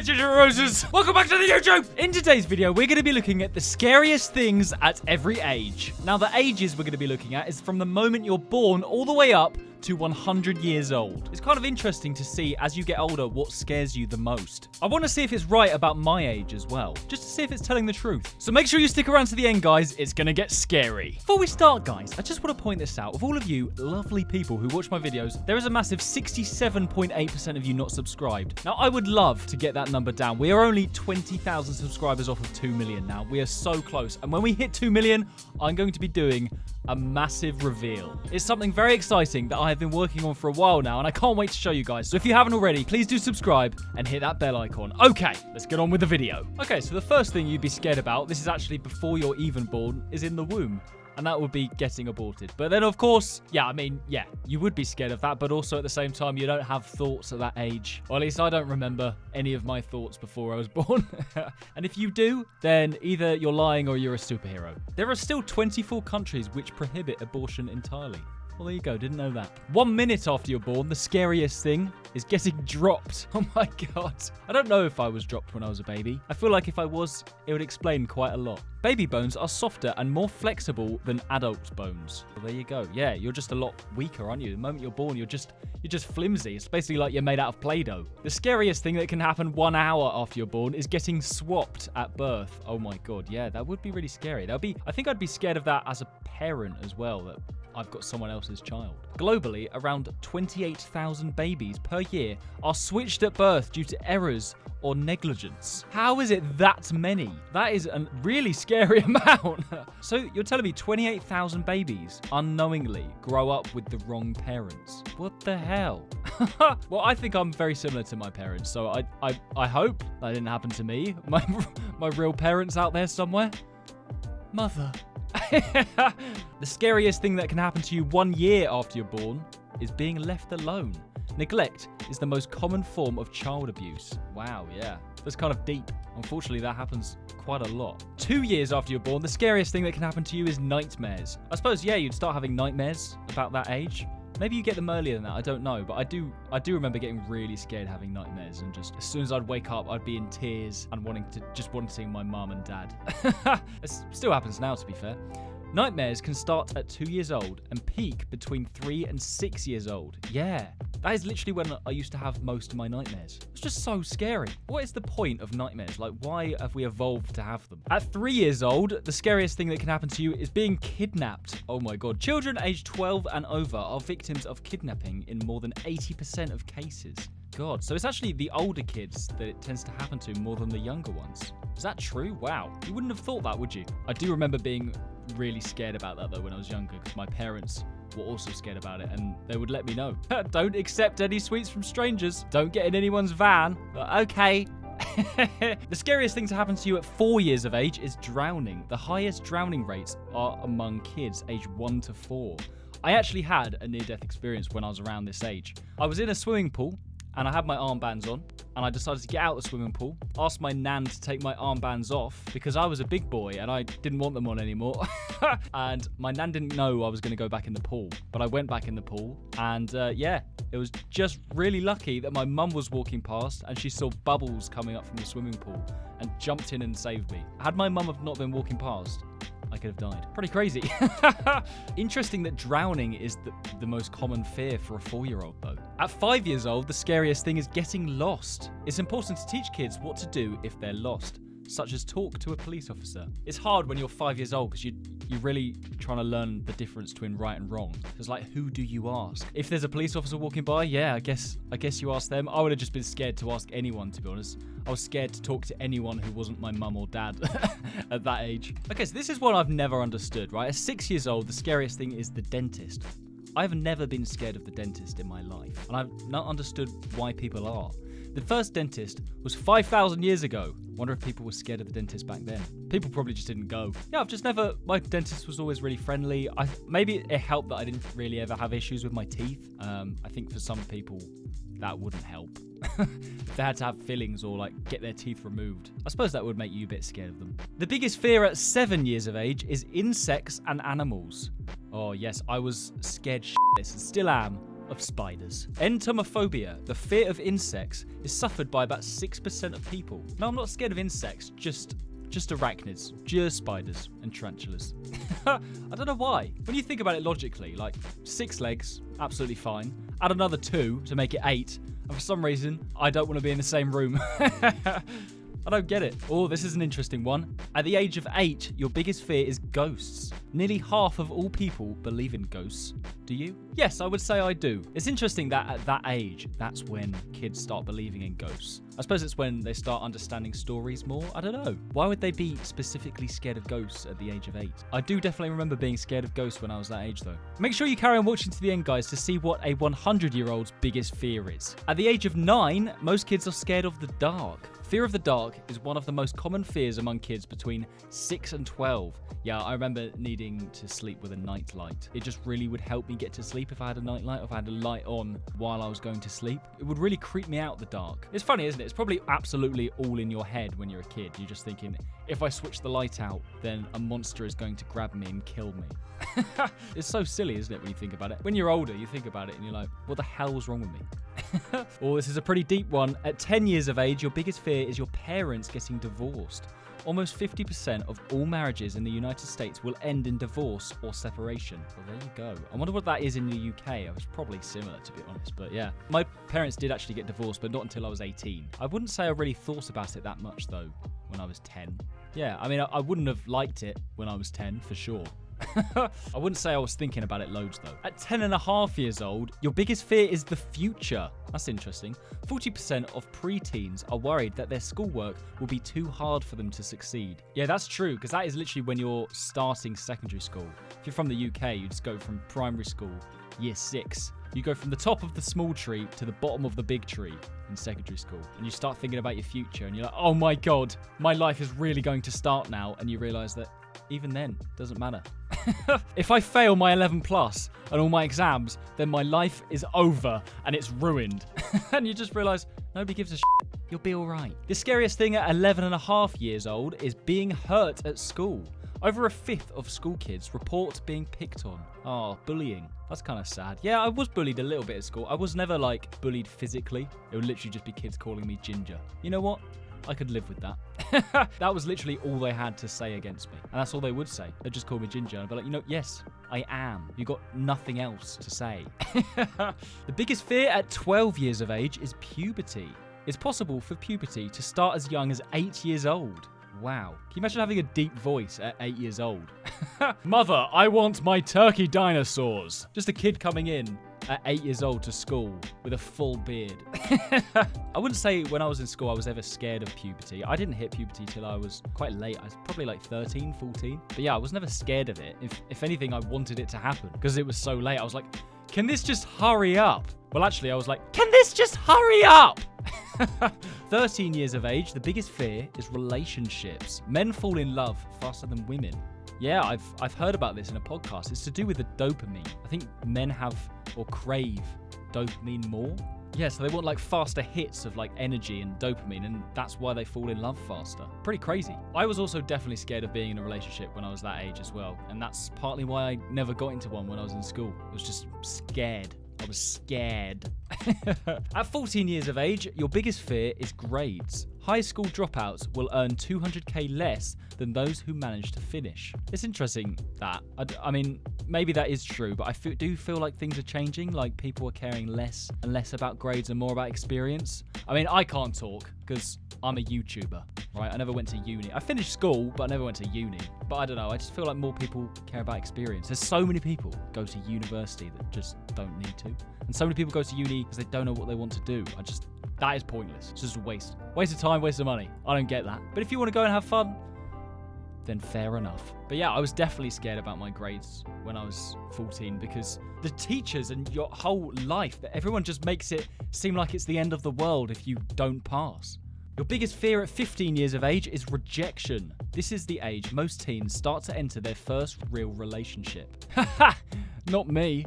Ginger Roses! Welcome back to the YouTube! In today's video, we're going to be looking at the scariest things at every age. Now, the ages we're going to be looking at is from the moment you're born all the way up to 100 years old. It's kind of interesting to see, as you get older, what scares you the most. I want to see if it's right about my age as well, just to see if it's telling the truth. So make sure you stick around to the end, guys. It's going to get scary. Before we start, guys, I just want to point this out. Of all of you lovely people who watch my videos, there is a massive 67.8% of you not subscribed. Now, I would love to get that number down. We are only 20,000 subscribers off of 2 million now. We are so close. And when we hit 2 million, I'm going to be doing a massive reveal. It's something very exciting that I have been working on for a while now, and I can't wait to show you guys. So if you haven't already, please do subscribe and hit that bell icon. Okay, let's get on with the video. Okay, so the first thing you'd be scared about, this is actually before you're even born, is in the womb. And that would be getting aborted. But then, of course, yeah, you would be scared of that. But also at the same time, you don't have thoughts at that age. Or at least I don't remember any of my thoughts before I was born. And if you do, then either you're lying or you're a superhero. There are still 24 countries which prohibit abortion entirely. Well, there you go. Didn't know that. 1 minute after you're born, the scariest thing is getting dropped. Oh my God. I don't know if I was dropped when I was a baby. I feel like if I was, it would explain quite a lot. Baby bones are softer and more flexible than adult bones. Well, there you go. Yeah, you're just a lot weaker, aren't you? The moment you're born, you're just flimsy. It's basically like you're made out of Play-Doh. The scariest thing that can happen 1 hour after you're born is getting swapped at birth. Oh my God. Yeah, that would be really scary. I think I'd be scared of that as a parent as well, that I've got someone else's child. Globally, around 28,000 babies per year are switched at birth due to errors or negligence. How is it that many? That is a really scary amount. So you're telling me 28,000 babies unknowingly grow up with the wrong parents? What the hell? Well, I think I'm very similar to my parents, so I hope that didn't happen to me. My real parents out there somewhere. Mother. The scariest thing that can happen to you 1 year after you're born is being left alone. Neglect is the most common form of child abuse. Wow, yeah. That's kind of deep. Unfortunately, that happens quite a lot. 2 years after you're born, the scariest thing that can happen to you is nightmares. I suppose, yeah, you'd start having nightmares about that age. Maybe you get them earlier than that, I don't know. But I do remember getting really scared having nightmares, and just as soon as I'd wake up, I'd be in tears and wanting to see my mum and dad. It still happens now, to be fair. Nightmares can start at 2 years old and peak between 3 and 6 years old. Yeah, that is literally when I used to have most of my nightmares. It's just so scary. What is the point of nightmares? Like, why have we evolved to have them? At 3 years old, the scariest thing that can happen to you is being kidnapped. Oh my God. Children aged 12 and over are victims of kidnapping in more than 80% of cases. God, so it's actually the older kids that it tends to happen to more than the younger ones. Is that true? Wow. You wouldn't have thought that, would you? I do remember being really scared about that, though, when I was younger, because my parents were also scared about it, and they would let me know. Don't accept any sweets from strangers. Don't get in anyone's van. Okay. The scariest thing to happen to you at 4 years of age is drowning. The highest drowning rates are among kids aged 1 to 4. I actually had a near-death experience when I was around this age. I was in a swimming pool, and I had my armbands on, and I decided to get out of the swimming pool, asked my nan to take my armbands off because I was a big boy and I didn't want them on anymore. And my nan didn't know I was going to go back in the pool, but I went back in the pool, and yeah, it was just really lucky that my mum was walking past and she saw bubbles coming up from the swimming pool and jumped in and saved me. Had my mum have not been walking past, I could have died. Pretty crazy. Interesting that drowning is the most common fear for a 4-year-old, though. At 5 years old, the scariest thing is getting lost. It's important to teach kids what to do if they're lost, such as talk to a police officer. It's hard when you're 5 years old because you're really trying to learn the difference between right and wrong. It's like, who do you ask? If there's a police officer walking by, yeah, I guess you ask them. I would have just been scared to ask anyone, to be honest. I was scared to talk to anyone who wasn't my mum or dad at that age. Okay, so this is one I've never understood, right? At 6 years old, the scariest thing is the dentist. I've never been scared of the dentist in my life, and I've not understood why people are. The first dentist was 5,000 years ago. Wonder if people were scared of the dentist back then. People probably just didn't go. Yeah, my dentist was always really friendly. Maybe it helped that I didn't really ever have issues with my teeth. I think for some people, that wouldn't help. If they had to have fillings or like get their teeth removed. I suppose that would make you a bit scared of them. The biggest fear at 7 years of age is insects and animals. Oh yes, I was scared shitless and still am of spiders. Entomophobia, the fear of insects, is suffered by about 6% of people. No, I'm not scared of insects, just arachnids, just spiders and tarantulas. I don't know why. When you think about it logically, like 6 legs, absolutely fine. Add another 2 to make it 8. And for some reason, I don't want to be in the same room. I don't get it. Oh, this is an interesting one. At the age of 8, your biggest fear is ghosts. Nearly half of all people believe in ghosts. Do you? Yes, I would say I do. It's interesting that at that age, that's when kids start believing in ghosts. I suppose it's when they start understanding stories more. I don't know. Why would they be specifically scared of ghosts at the age of 8? I do definitely remember being scared of ghosts when I was that age, though. Make sure you carry on watching to the end, guys, to see what a 100-year-old's biggest fear is. At the age of 9, most kids are scared of the dark. Fear of the dark is one of the most common fears among kids between 6 and 12. Yeah, I remember needing to sleep with a night light. It just really would help me get to sleep if I had a night light, or if I had a light on while I was going to sleep. It would really creep me out, the dark. It's funny, isn't it? It's probably absolutely all in your head when you're a kid. You're just thinking, if I switch the light out, then a monster is going to grab me and kill me. It's so silly, isn't it, when you think about it? When you're older, you think about it and you're like, what the hell was wrong with me? Oh, this is a pretty deep one. At 10 years of age, your biggest fear is your parents getting divorced. Almost 50% of all marriages in the United States will end in divorce or separation. Well, there you go. I wonder what that is in the UK. I was probably similar, to be honest, but yeah. My parents did actually get divorced, but not until I was 18. I wouldn't say I really thought about it that much, though, when I was 10. Yeah, I mean, I wouldn't have liked it when I was 10, for sure. I wouldn't say I was thinking about it loads, though. At 10 and a half years old, your biggest fear is the future. That's interesting. 40% of preteens are worried that their schoolwork will be too hard for them to succeed. Yeah, that's true, because that is literally when you're starting secondary school. If you're from the UK, you just go from primary school, year 6. You go from the top of the small tree to the bottom of the big tree in secondary school. And you start thinking about your future, and you're like, oh my God, my life is really going to start now. And you realize that even then, it doesn't matter. If I fail my 11 plus and all my exams, then my life is over and it's ruined. And you just realize nobody gives a shit. You'll be all right. The scariest thing at 11 and a half years old is being hurt at school. Over a fifth of school kids report being picked on. Oh, bullying. That's kind of sad. Yeah, I was bullied a little bit at school. I was never like bullied physically. It would literally just be kids calling me Ginger. You know what? I could live with that. That was literally all they had to say against me. And that's all they would say. They'd just call me Ginger. And I'd be like, you know, yes, I am. You got nothing else to say. The biggest fear at 12 years of age is puberty. It's possible for puberty to start as young as 8 years old. Wow. Can you imagine having a deep voice at 8 years old? Mother, I want my turkey dinosaurs. Just a kid coming in at 8 years old to school with a full beard. I wouldn't say when I was in school I was ever scared of puberty. I didn't hit puberty till I was quite late. I was probably like 13, 14. But yeah, I was never scared of it. If anything, I wanted it to happen because it was so late. I was like, can this just hurry up? Well, actually, I was like, can this just hurry up? 13 years of age, the biggest fear is relationships. Men fall in love faster than women. Yeah, I've heard about this in a podcast. It's to do with the dopamine. I think men have or crave dopamine more. Yeah, so they want like faster hits of like energy and dopamine, and that's why they fall in love faster. Pretty crazy. I was also definitely scared of being in a relationship when I was that age as well, and that's partly why I never got into one when I was in school. I was just scared. I was scared. At 14 years of age, your biggest fear is grades. High school dropouts will earn 200k less than those who manage to finish. It's interesting that. I mean, maybe that is true, but I do feel like things are changing. Like people are caring less and less about grades and more about experience. I mean, I can't talk because I'm a YouTuber, right? I never went to uni. I finished school, but I never went to uni. But I don't know. I just feel like more people care about experience. There's so many people go to university that just don't need to. And so many people go to uni because they don't know what they want to do. That is pointless. It's just a waste. Waste of time, waste of money. I don't get that. But if you want to go and have fun, then fair enough. But yeah, I was definitely scared about my grades when I was 14 because the teachers and your whole life, that everyone just makes it seem like it's the end of the world if you don't pass. Your biggest fear at 15 years of age is rejection. This is the age most teens start to enter their first real relationship. Not me.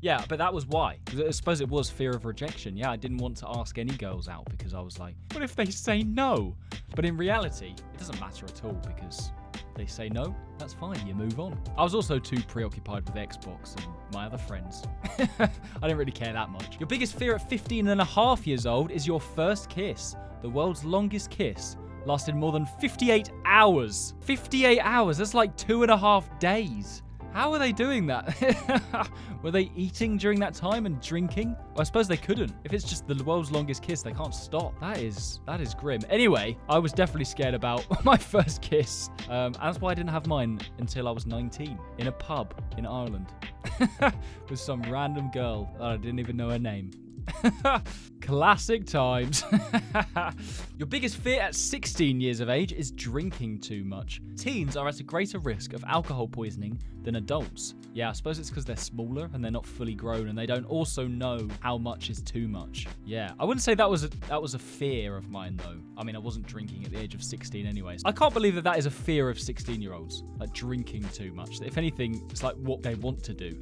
Yeah, but that was why. I suppose it was fear of rejection. Yeah, I didn't want to ask any girls out because I was like, what if they say no? But in reality, it doesn't matter at all because They say no, that's fine, you move on. I was also too preoccupied with Xbox and my other friends. I didn't really care that much. Your biggest fear at 15 and a half years old is your first kiss. The world's longest kiss lasted more than 58 hours. 58 hours, that's like 2.5 days. How are they doing that? Were they eating during that time and drinking? Well, I suppose they couldn't. If it's just the world's longest kiss, they can't stop. That is grim. Anyway, I was definitely scared about my first kiss. And that's why I didn't have mine until I was 19 in a pub in Ireland with some random girl that I didn't even know her name. Classic times. Your biggest fear at 16 years of age is drinking too much. Teens are at a greater risk of alcohol poisoning than adults. Yeah, I suppose it's because they're smaller and they're not fully grown and they don't also know how much is too much. Yeah, I wouldn't say that was a fear of mine though. I mean, I wasn't drinking at the age of 16 anyways. I can't believe that is a fear of 16-year-olds, like drinking too much. If anything, it's like what they want to do.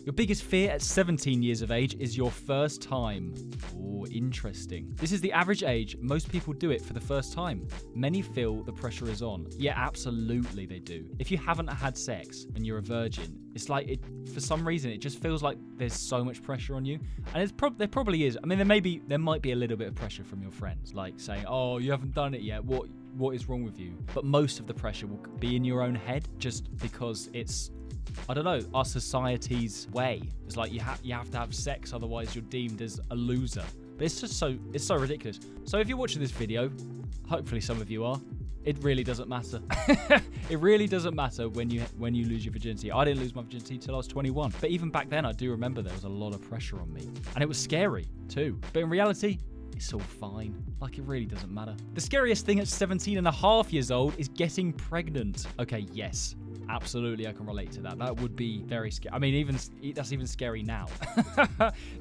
Your biggest fear at 17 years of age is your first time. Oh, interesting. This is the average age most people do it for the first time. Many feel the pressure is on. Yeah, absolutely they do. If you haven't had sex and you're a virgin, it's like for some reason it just feels like there's so much pressure on you, and there probably is. I mean, there might be a little bit of pressure from your friends, like saying, "Oh, you haven't done it yet. What is wrong with you?" But most of the pressure will be in your own head, just because it's, I don't know, our society's way. It's like you have to have sex, otherwise you're deemed as a loser. But it's so ridiculous. So if you're watching this video, hopefully some of you are, it really doesn't matter. It really doesn't matter when you lose your virginity. I didn't lose my virginity till I was 21. But even back then, I do remember there was a lot of pressure on me. And it was scary too. But in reality, it's all fine. Like, it really doesn't matter. The scariest thing at 17 and a half years old is getting pregnant. Okay, yes. Absolutely, I can relate to that. That would be very scary. I mean, that's even scary now.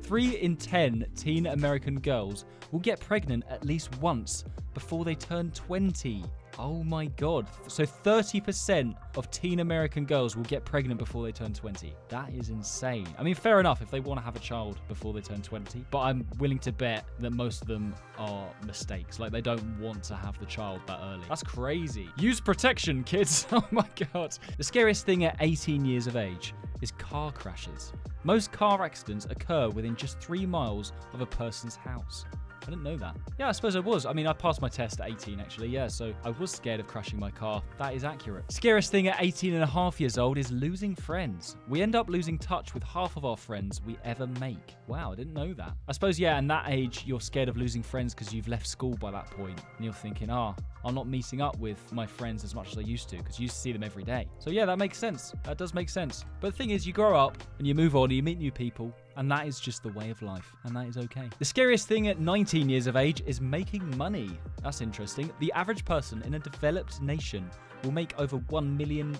3 in 10 teen American girls will get pregnant at least once before they turn 20. Oh my God. So 30% of teen American girls will get pregnant before they turn 20. That is insane. I mean, fair enough if they want to have a child before they turn 20, but I'm willing to bet that most of them are mistakes. Like, they don't want to have the child that early. That's crazy. Use protection, kids. Oh my God. The scariest thing at 18 years of age is car crashes. Most car accidents occur within just 3 miles of a person's house. I didn't know that. Yeah, I suppose I was. I mean, I passed my test at 18, actually. Yeah, so I was scared of crashing my car. That is accurate. Scariest thing at 18 and a half years old is losing friends. We end up losing touch with half of our friends we ever make. Wow, I didn't know that. I suppose, yeah, in that age, you're scared of losing friends because you've left school by that point. And you're thinking, I'm not meeting up with my friends as much as I used to, because you used to see them every day. So yeah, that makes sense. That does make sense. But the thing is, you grow up and you move on and you meet new people, and that is just the way of life, and that is okay. The scariest thing at 19 years of age is making money. That's interesting. The average person in a developed nation will make over $1 million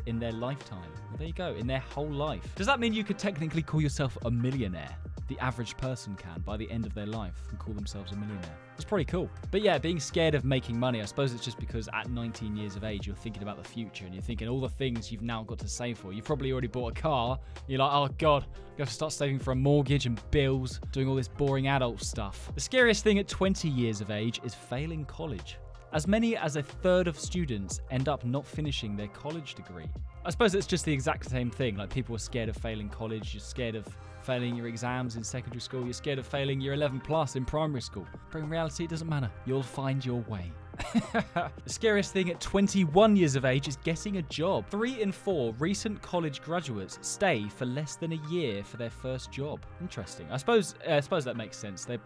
in their lifetime. Well, there you go, in their whole life. Does that mean you could technically call yourself a millionaire? The average person can, by the end of their life, and call themselves a millionaire. That's pretty cool. But yeah, being scared of making money, I suppose it's just because at 19 years of age, you're thinking about the future, and you're thinking all the things you've now got to save for. You've probably already bought a car. You're like, oh God, I have to start saving for a mortgage and bills, doing all this boring adult stuff. The scariest thing at 20 years of age is failing college. As many as a third of students end up not finishing their college degree. I suppose it's just the exact same thing. Like, people are scared of failing college. You're scared of failing your exams in secondary school. You're scared of failing your 11 plus in primary school. But in reality, it doesn't matter. You'll find your way. The scariest thing at 21 years of age is getting a job. 3 in 4 recent college graduates stay for less than a year for their first job. Interesting. I suppose that makes sense. They've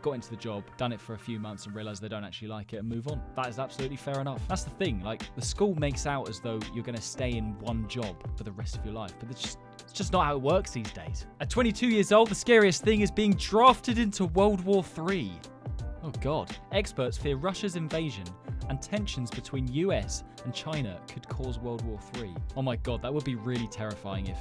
got into the job, done it for a few months and realized they don't actually like it and move on. That is absolutely fair enough. That's the thing. Like, the school makes out as though you're going to stay in one job for the rest of your life, but it's just not how it works these days. At 22 years old, the scariest thing is being drafted into World War III. Oh God. Experts fear Russia's invasion and tensions between US and China could cause World War III. Oh my God, that would be really terrifying if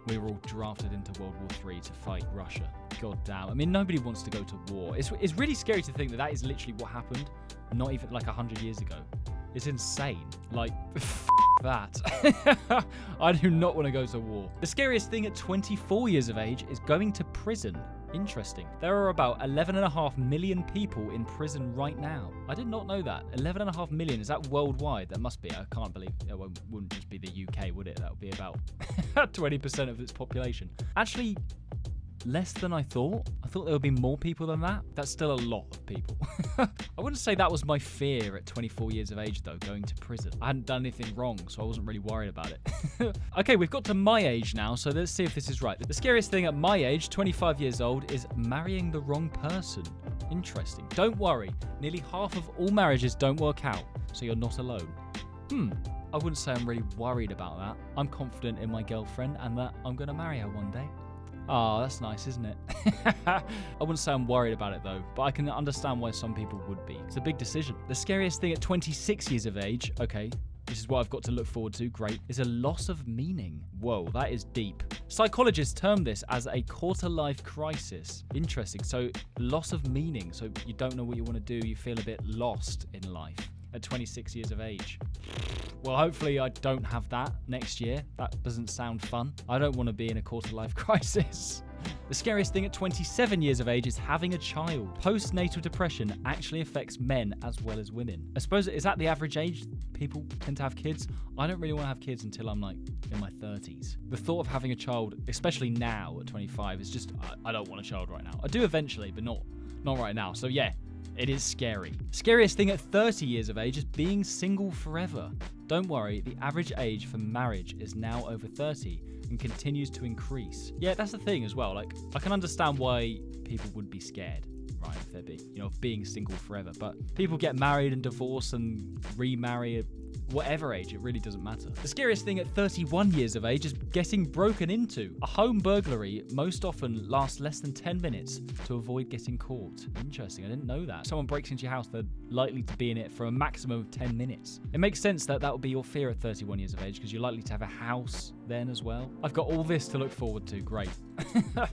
we were all drafted into World War III to fight Russia. God damn. I mean, nobody wants to go to war. It's really scary to think that is literally what happened, not even like 100 years ago. It's insane. Like, that. I do not want to go to war. The scariest thing at 24 years of age is going to prison. Interesting. There are about 11.5 million people in prison right now. I did not know that. 11.5 million, is that worldwide? That must be. I can't believe it wouldn't just be the UK, would it? That would be about 20% of its population. Actually, less than I thought. I thought there would be more people than that. That's still a lot of people. I wouldn't say that was my fear at 24 years of age, though, going to prison. I hadn't done anything wrong, so I wasn't really worried about it. Okay, we've got to my age now, so let's see if this is right. The scariest thing at my age, 25 years old, is marrying the wrong person. Interesting. Don't worry. Nearly half of all marriages don't work out, so you're not alone. I wouldn't say I'm really worried about that. I'm confident in my girlfriend and that I'm going to marry her one day. Oh, that's nice, isn't it? I wouldn't say I'm worried about it though, but I can understand why some people would be. It's a big decision. The scariest thing at 26 years of age, okay, this is what I've got to look forward to, great, is a loss of meaning. Whoa, that is deep. Psychologists term this as a quarter-life crisis. Interesting. So, loss of meaning. So, you don't know what you want to do, you feel a bit lost in life at 26 years of age. Well, hopefully I don't have that next year. That doesn't sound fun. I don't want to be in a quarter-life crisis. The scariest thing at 27 years of age is having a child. Postnatal depression actually affects men as well as women. I suppose, is that the average age people tend to have kids? I don't really want to have kids until I'm like in my 30s. The thought of having a child, especially now at 25, is just, I don't want a child right now. I do eventually, but not right now. So yeah, it is scary. Scariest thing at 30 years of age is being single forever. Don't worry, the average age for marriage is now over 30 and continues to increase. Yeah, that's the thing as well. Like, I can understand why people would be scared, right? If they're of being single forever. But people get married and divorce and remarry at whatever age, it really doesn't matter. The scariest thing at 31 years of age is getting broken into. A home burglary most often lasts less than 10 minutes to avoid getting caught. Interesting, I didn't know that. If someone breaks into your house, they're likely to be in it for a maximum of 10 minutes. It makes sense that that would be your fear at 31 years of age because you're likely to have a house then as well. I've got all this to look forward to, great.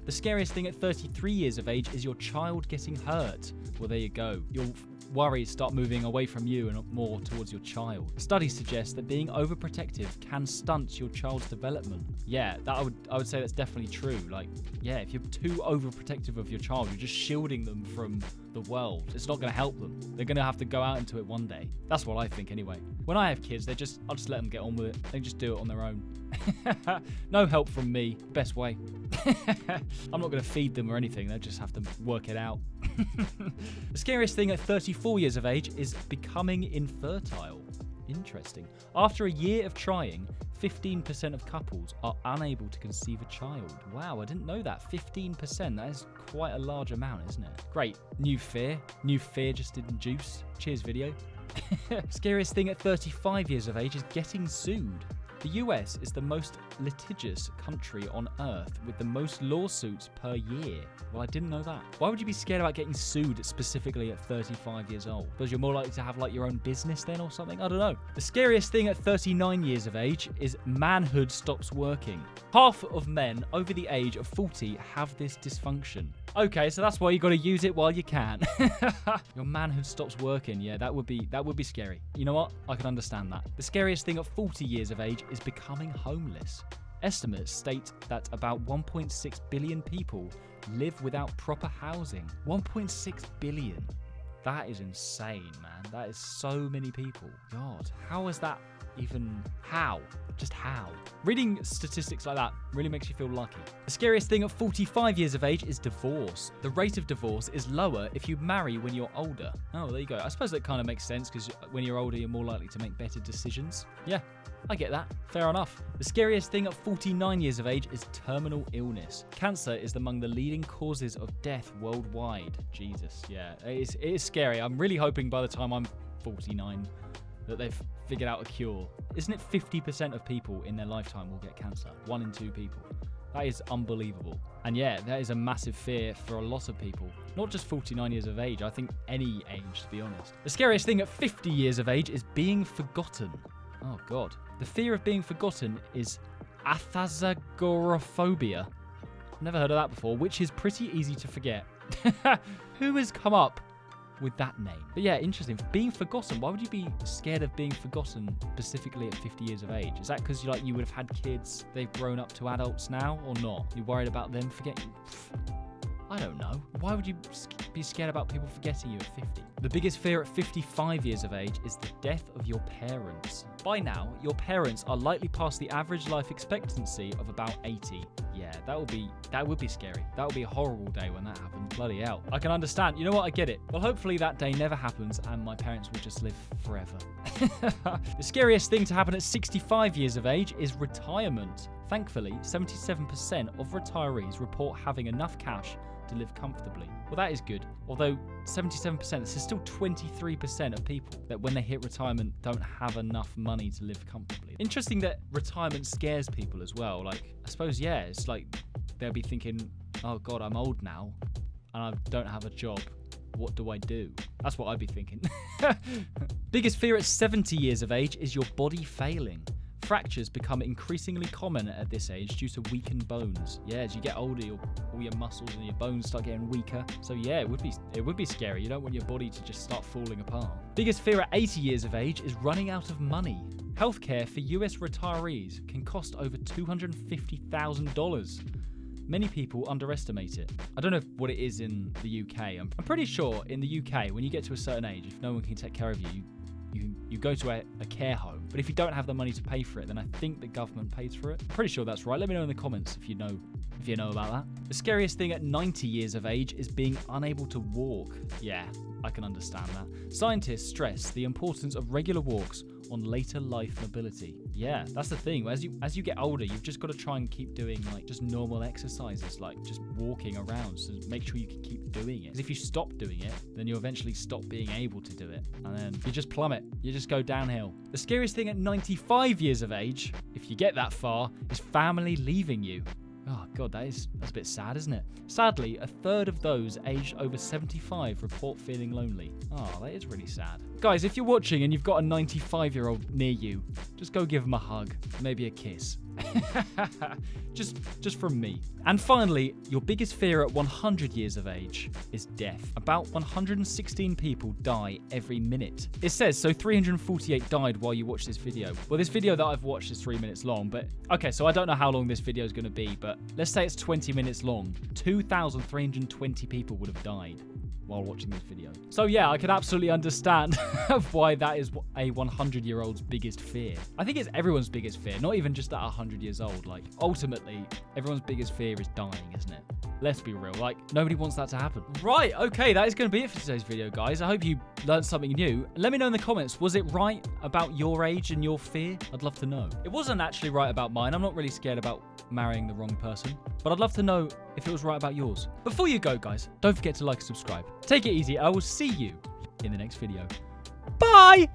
The scariest thing at 33 years of age is your child getting hurt. Well, there you go. Your worries start moving away from you and more towards your child. Studies suggest that being overprotective can stunt your child's development. Yeah, that I would say that's definitely true. Like, yeah, if you're too overprotective of your child, you're just shielding them from the world. It's not going to help them. They're going to have to go out into it one day. That's what I think anyway. When I have kids, I'll just let them get on with it. They just do it on their own. No help from me. Best way. I'm not going to feed them or anything. They'll just have to work it out. The scariest thing at 34 years of age is becoming infertile. Interesting. After a year of trying, 15% of couples are unable to conceive a child. Wow, I didn't know that. 15%. That is quite a large amount, isn't it? Great. New fear. New fear just induced. Cheers, video. Scariest thing at 35 years of age is getting sued. The US is the most litigious country on earth with the most lawsuits per year. Well, I didn't know that. Why would you be scared about getting sued specifically at 35 years old? Because you're more likely to have like your own business then or something? I don't know. The scariest thing at 39 years of age is manhood stops working. Half of men over the age of 40 have this dysfunction. Okay, so that's why you got to use it while you can. Your manhood stops working. Yeah, that would be scary. You know what? I can understand that. The scariest thing at 40 years of age is becoming homeless. Estimates state that about 1.6 billion people live without proper housing. 1.6 billion. That is insane, man. That is so many people. God, how is that even? How? Just how? Reading statistics like that really makes you feel lucky. The scariest thing at 45 years of age is divorce. The rate of divorce is lower if you marry when you're older. Oh, there you go. I suppose that kind of makes sense because when you're older, you're more likely to make better decisions. Yeah, I get that. Fair enough. The scariest thing at 49 years of age is terminal illness. Cancer is among the leading causes of death worldwide. Jesus, yeah, it is scary. I'm really hoping by the time I'm 49 that they've figured out a cure. Isn't it 50% of people in their lifetime will get cancer? 1 in 2 people. That is unbelievable. And yeah, that is a massive fear for a lot of people. Not just 49 years of age, I think any age, to be honest. The scariest thing at 50 years of age is being forgotten. Oh God. The fear of being forgotten is athazagorophobia. Never heard of that before, which is pretty easy to forget. Who has come up with that name? But yeah, interesting. Being forgotten. Why would you be scared of being forgotten specifically at 50 years of age? Is that because you would have had kids, they've grown up to adults now, or not? You're worried about them forgetting? I don't know. Why would you be scared about people forgetting you at 50? The biggest fear at 55 years of age is the death of your parents. By now, your parents are likely past the average life expectancy of about 80. Yeah, that would be scary. That would be a horrible day when that happens. Bloody hell. I can understand. You know what? I get it. Well, hopefully that day never happens and my parents will just live forever. The scariest thing to happen at 65 years of age is retirement. Thankfully, 77% of retirees report having enough cash to live comfortably. Well, that is good. Although 77%, this is still 23% of people that when they hit retirement don't have enough money to live comfortably. Interesting that retirement scares people as well. Like, I suppose, yeah, it's like they'll be thinking, oh God, I'm old now and I don't have a job. What do I do? That's what I'd be thinking. Biggest fear at 70 years of age is your body failing. Fractures become increasingly common at this age due to weakened bones. Yeah, as you get older, all your muscles and your bones start getting weaker. So yeah, it would be scary. You don't want your body to just start falling apart. Biggest fear at 80 years of age is running out of money. Healthcare for US retirees can cost over $250,000. Many people underestimate it. I don't know what it is in the UK. I'm pretty sure in the UK, when you get to a certain age, if no one can take care of you, you go to a care home. But if you don't have the money to pay for it, then I think the government pays for it. I'm pretty sure that's right. Let me know in the comments if you know about that. The scariest thing at 90 years of age is being unable to walk. Yeah, I can understand that. Scientists stress the importance of regular walks on later life mobility. Yeah, that's the thing. As you get older, you've just got to try and keep doing like just normal exercises, like just walking around, so make sure you can keep doing it. Because if you stop doing it, then you eventually stop being able to do it, and then you just plummet. You just go downhill. The scariest thing at 95 years of age, if you get that far, is family leaving you. Oh God, that's a bit sad, isn't it? Sadly, a third of those aged over 75 report feeling lonely. Oh, that is really sad. Guys, if you're watching and you've got a 95-year-old near you, just go give them a hug, maybe a kiss. just from me. And finally, your biggest fear at 100 years of age is death. About 116 people die every minute. It says, so 348 died while you watch this video. Well, this video that I've watched is 3 minutes long, but okay, so I don't know how long this video is going to be, but let's say it's 20 minutes long. 2,320 people would have died while watching this video. So yeah, I can absolutely understand why that is a 100-year-old's biggest fear. I think it's everyone's biggest fear, not even just at 100 years old. Like, ultimately, everyone's biggest fear is dying, isn't it? Let's be real, like, nobody wants that to happen. Right, okay, that is going to be it for today's video, guys. I hope you learned something new. Let me know in the comments, was it right about your age and your fear? I'd love to know. It wasn't actually right about mine. I'm not really scared about marrying the wrong person, but I'd love to know if it was right about yours. Before you go, guys, don't forget to like and subscribe. Take it easy. I will see you in the next video. Bye!